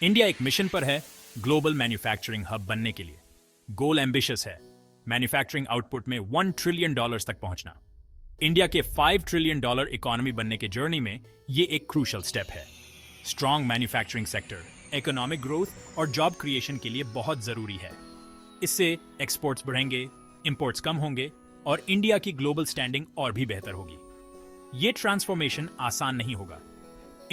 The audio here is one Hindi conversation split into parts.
इंडिया एक मिशन पर है ग्लोबल मैन्युफैक्चरिंग हब बनने के लिए। गोल एम्बिशियस है, मैन्युफैक्चरिंग आउटपुट में $1 ट्रिलियन तक पहुंचना। इंडिया के $5 ट्रिलियन इकोनॉमी बनने के जर्नी में ये एक क्रूशल स्टेप है। Strong manufacturing sector economic growth और जॉब क्रिएशन के लिए बहुत जरूरी है। इससे एक्सपोर्ट्स बढ़ेंगे, इंपोर्ट्स कम होंगे और इंडिया की ग्लोबल स्टैंडिंग और भी बेहतर होगी। ये ट्रांसफॉर्मेशन आसान नहीं होगा।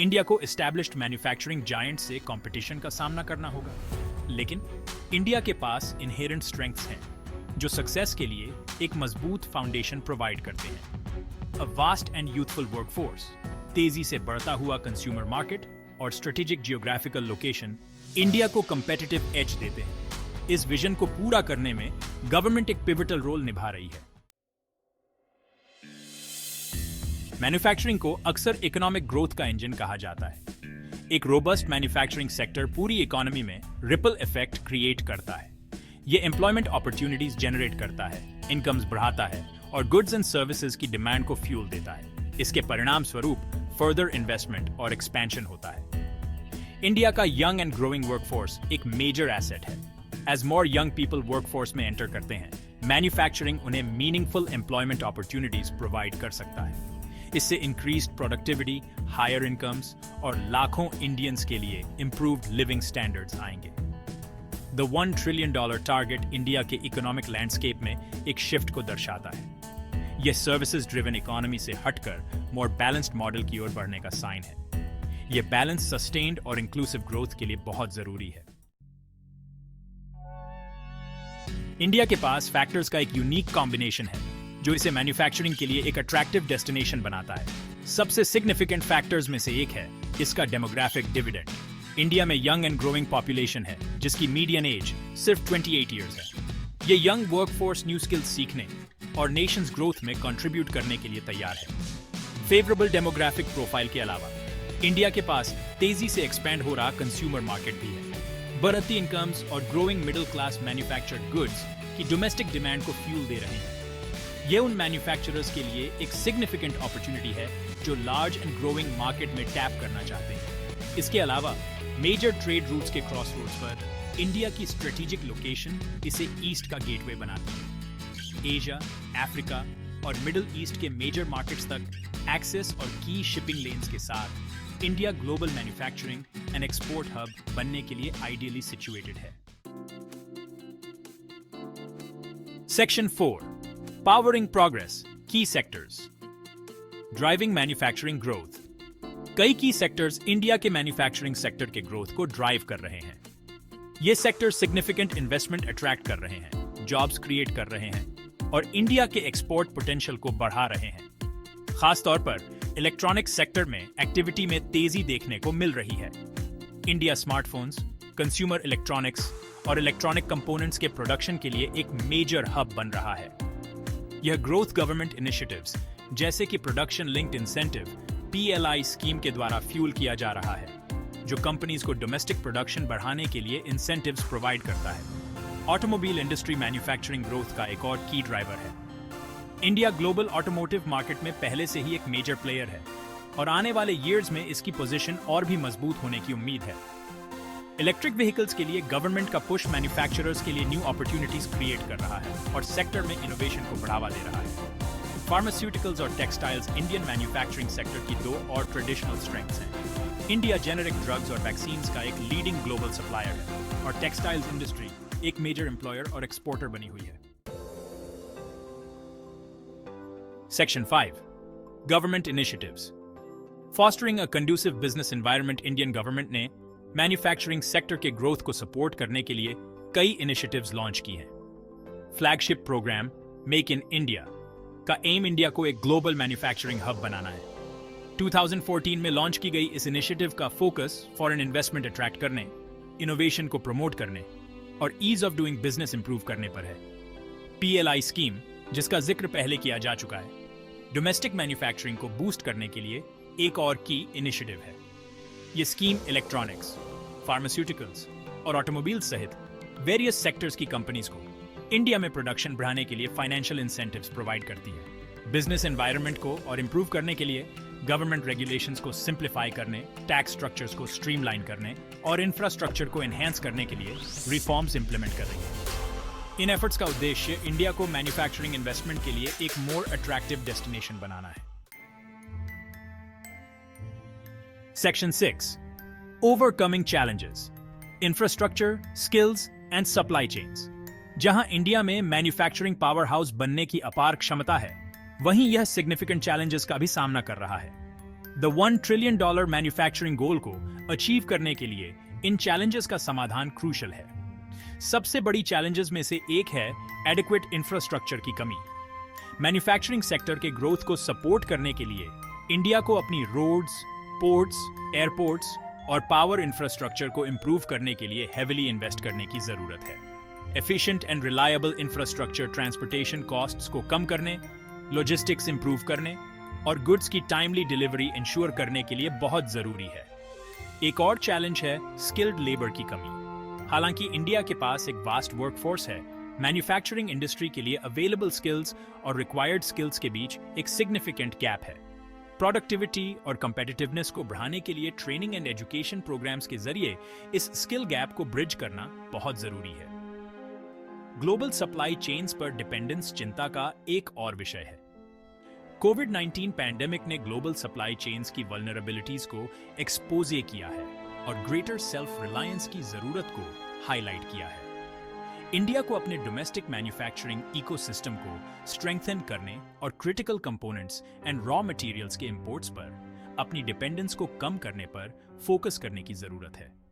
इंडिया को एस्टैब्लिश्ड मैन्युफैक्चरिंग जायंट से कंपटीशन का सामना करना होगा, लेकिन इंडिया के पास इनहेरेंट स्ट्रेंथ्स हैं जो सक्सेस के लिए एक मजबूत फाउंडेशन प्रोवाइड करते हैं। A vast and youthful workforce, तेजी से बढ़ता हुआ कंज्यूमर मार्केट और स्ट्रेटेजिक जियोग्राफिकल लोकेशन इंडिया को कंपेटिटिव एज देते हैं। इस विजन को पूरा करने में गवर्नमेंट एक पिवटल रोल निभा रही है। मैन्युफैक्चरिंग को अक्सर इकोनॉमिक ग्रोथ का इंजन कहा जाता है। एक रोबस्ट मैन्युफैक्चरिंग सेक्टर पूरी इकोनॉमी में रिपल इफेक्ट क्रिएट करता है। यह एम्प्लॉयमेंट अपॉर्चुनिटीज जनरेट करता है, इनकम्स बढ़ाता है और गुड्स एंड सर्विसेज की डिमांड को फ्यूल देता है। इसके परिणाम स्वरूप फर्दर इन्वेस्टमेंट और एक्सपेंशन होता है। इंडिया का यंग एंड ग्रोइंग वर्कफोर्स एक मेजर एसेट है। As more young people workforce में एंटर करते हैं, मैन्युफैक्चरिंग उन्हें मीनिंगफुल एम्प्लॉयमेंट अपॉर्चुनिटीज प्रोवाइड कर सकता है। इससे इंक्रीज्ड प्रोडक्टिविटी, हायर इनकम्स और लाखों इंडियंस के लिए इंप्रूव्ड लिविंग स्टैंडर्ड्स आएंगे। द $1 ट्रिलियन टारगेट इंडिया के इकोनॉमिक लैंडस्केप में एक शिफ्ट को दर्शाता है। यह सर्विसेज ड्रिवन इकोनॉमी से हटकर मोर बैलेंस्ड मॉडल की ओर बढ़ने का साइन है। यह बैलेंस सस्टेन्ड और इंक्लूसिव ग्रोथ के लिए बहुत जरूरी है। इंडिया के पास फैक्टर्स का एक यूनिक कॉम्बिनेशन है जो इसे मैन्युफैक्चरिंग के लिए एक अट्रैक्टिव डेस्टिनेशन बनाता है। सबसे सिग्निफिकेंट फैक्टर्स में से एक है इसका डेमोग्राफिक डिविडेंड। इंडिया में यंग एंड ग्रोइंग पॉपुलेशन है जिसकी मीडियन एज सिर्फ 28 इयर्स है। ये यंग वर्कफोर्स न्यू स्किल्स सीखने और नेशंस ग्रोथ में कंट्रीब्यूट करने के लिए तैयार है। फेवरेबल डेमोग्राफिक प्रोफाइल के अलावा इंडिया के पास तेजी से एक्सपैंड हो रहा कंज्यूमर मार्केट भी है। बढ़ती इनकम्स और growing middle class manufactured goods की डोमेस्टिक डिमांड को फ्यूल दे रहे हैं। ये उन मैन्युफैक्चरर्स के लिए एक सिग्निफिकेंट अपॉर्चुनिटी है जो लार्ज एंड ग्रोइंग मार्केट में टैप करना चाहते हैं। इसके अलावा मेजर ट्रेड रूट्स के क्रॉसरोड्स पर इंडिया की स्ट्रेटेजिक लोकेशन इसे ईस्ट का गेटवे बनाती है। एशिया, अफ्रीका और मिडिल ईस्ट के मेजर मार्केट्स तक एक्सेस और की शिपिंग लेन्स के साथ India global manufacturing and export hub बनने के लिए आइडियली सिचुएटेड है। Section 4, Powering progress, key sectors. Driving manufacturing growth. कई की सेक्टर्स इंडिया के मैन्युफैक्चरिंग सेक्टर के ग्रोथ को ड्राइव कर रहे हैं। ये सेक्टर सिग्निफिकेंट इन्वेस्टमेंट अट्रैक्ट कर रहे हैं, जॉब्स क्रिएट कर रहे हैं और इंडिया के एक्सपोर्ट पोटेंशियल को बढ़ा रहे हैं। खासतौर पर इलेक्ट्रॉनिक्स सेक्टर में एक्टिविटी में तेजी देखने को मिल रही है। इंडिया स्मार्टफोन्स, कंज्यूमर इलेक्ट्रॉनिक्स और इलेक्ट्रॉनिक कंपोनेंट्स के प्रोडक्शन के लिए एक मेजर हब बन रहा है। यह ग्रोथ गवर्नमेंट इनिशिएटिव्स जैसे कि production linked incentive PLI scheme के द्वारा फ्यूल किया जा रहा है, जो कंपनीज को डोमेस्टिक प्रोडक्शन बढ़ाने के लिए इंसेंटिव्स प्रोवाइड करता है। ऑटोमोबाइल इंडस्ट्री मैन्युफैक्चरिंग ग्रोथ का एक और की ड्राइवर है। इंडिया ग्लोबल ऑटोमोटिव मार्केट में पहले से ही एक मेजर प्लेयर है और आने वाले ईयर्स में इसकी पोजीशन और भी मजबूत होने की उम्मीद है। इलेक्ट्रिक व्हीकल्स के लिए गवर्नमेंट का पुश मैन्युफैक्चरर्स के लिए न्यू अपॉर्चुनिटीज क्रिएट कर रहा है और सेक्टर में इनोवेशन को बढ़ावा दे रहा है। फार्मास्यूटिकल्स और टेक्सटाइल्स इंडियन मैन्युफैक्चरिंग सेक्टर की दो और ट्रेडिशनल स्ट्रेंथ्स हैं। इंडिया जेनेरिक ड्रग्स और वैक्सीन्स का एक लीडिंग ग्लोबल सप्लायर है और टेक्सटाइल्स इंडस्ट्री एक मेजर एम्प्लॉयर और एक्सपोर्टर बनी हुई है। Section 5, government initiatives. Fostering a conducive business environment. Indian government ने मैन्युफैक्चरिंग सेक्टर के ग्रोथ को सपोर्ट करने के लिए कई इनिशिएटिव्स लॉन्च की हैं। Flagship programme make in India का एम इंडिया को एक ग्लोबल मैन्युफैक्चरिंग हब बनाना है। 2014 में लॉन्च की गई इस इनिशिएटिव का फोकस फॉरेन इन्वेस्टमेंट अट्रैक्ट करने, इनोवेशन को प्रमोट करने और ease of doing business improve करने पर है। PLI स्कीम, जिसका जिक्र पहले किया जा चुका है, डोमेस्टिक मैन्युफैक्चरिंग को बूस्ट करने के लिए एक और की इनिशिएटिव है। ये स्कीम इलेक्ट्रॉनिक्स, फार्मास्यूटिकल्स और ऑटोमोबाइल्स सहित वेरियस सेक्टर्स की कंपनीज को इंडिया में प्रोडक्शन बढ़ाने के लिए फाइनेंशियल इंसेंटिव्स प्रोवाइड करती है। बिजनेस एनवायरनमेंट को और इंप्रूव करने के लिए गवर्नमेंट रेगुलेशंस को सिंप्लीफाई करने, टैक्स स्ट्रक्चर्स को स्ट्रीमलाइन करने और इंफ्रास्ट्रक्चर को एनहांस करने के लिए रिफॉर्म्स इंप्लीमेंट कर रही है। इन एफर्ट्स का उद्देश्य इंडिया को मैन्युफैक्चरिंग इन्वेस्टमेंट के लिए एक मोर अट्रैक्टिव डेस्टिनेशन बनाना है। Section 6, overcoming challenges, infrastructure, skills and supply chains. जहां इंडिया में मैन्युफैक्चरिंग पावर हाउस बनने की अपार क्षमता है, वहीं यह सिग्निफिकेंट चैलेंजेस का भी सामना कर रहा है। द $1 ट्रिलियन मैन्युफैक्चरिंग गोल को अचीव करने के लिए इन चैलेंजेस का समाधान क्रूशल है। सबसे बड़ी चैलेंजेस में से एक है एडिक्वेट इंफ्रास्ट्रक्चर की कमी। मैन्युफैक्चरिंग सेक्टर के ग्रोथ को सपोर्ट करने के लिए इंडिया को अपनी रोड्स, पोर्ट्स, एयरपोर्ट्स और पावर इंफ्रास्ट्रक्चर को इंप्रूव करने के लिए हेविली इन्वेस्ट करने की जरूरत है। Efficient and reliable infrastructure transportation costs को कम करने, लॉजिस्टिक्स इंप्रूव करने और गुड्स की टाइमली डिलीवरी इंश्योर करने के लिए बहुत जरूरी है। एक और चैलेंज है स्किल्ड लेबर की कमी। हालांकि इंडिया के पास एक वास्ट वर्कफोर्स है, मैन्युफैक्चरिंग इंडस्ट्री के लिए अवेलेबल स्किल्स और रिक्वायर्ड स्किल्स के बीच एक सिग्निफिकेंट गैप है। प्रोडक्टिविटी और कंपेटिटिवनेस को बढ़ाने के लिए ट्रेनिंग एंड एजुकेशन प्रोग्राम्स के जरिए इस स्किल गैप को ब्रिज करना बहुत जरूरी है। ग्लोबल सप्लाई चेन्स पर डिपेंडेंस चिंता का एक और विषय है। कोविड-19 पैंडेमिक ने ग्लोबल सप्लाई चेन्स की वल्नरेबिलिटीज को एक्सपोज किया है और ग्रेटर सेल्फ रिलायंस की जरूरत को हाईलाइट किया है। इंडिया को अपने डोमेस्टिक मैन्युफैक्चरिंग इकोसिस्टम को स्ट्रेंथन करने और critical components and raw materials के इंपोर्ट्स पर अपनी डिपेंडेंस को कम करने पर फोकस करने की जरूरत है।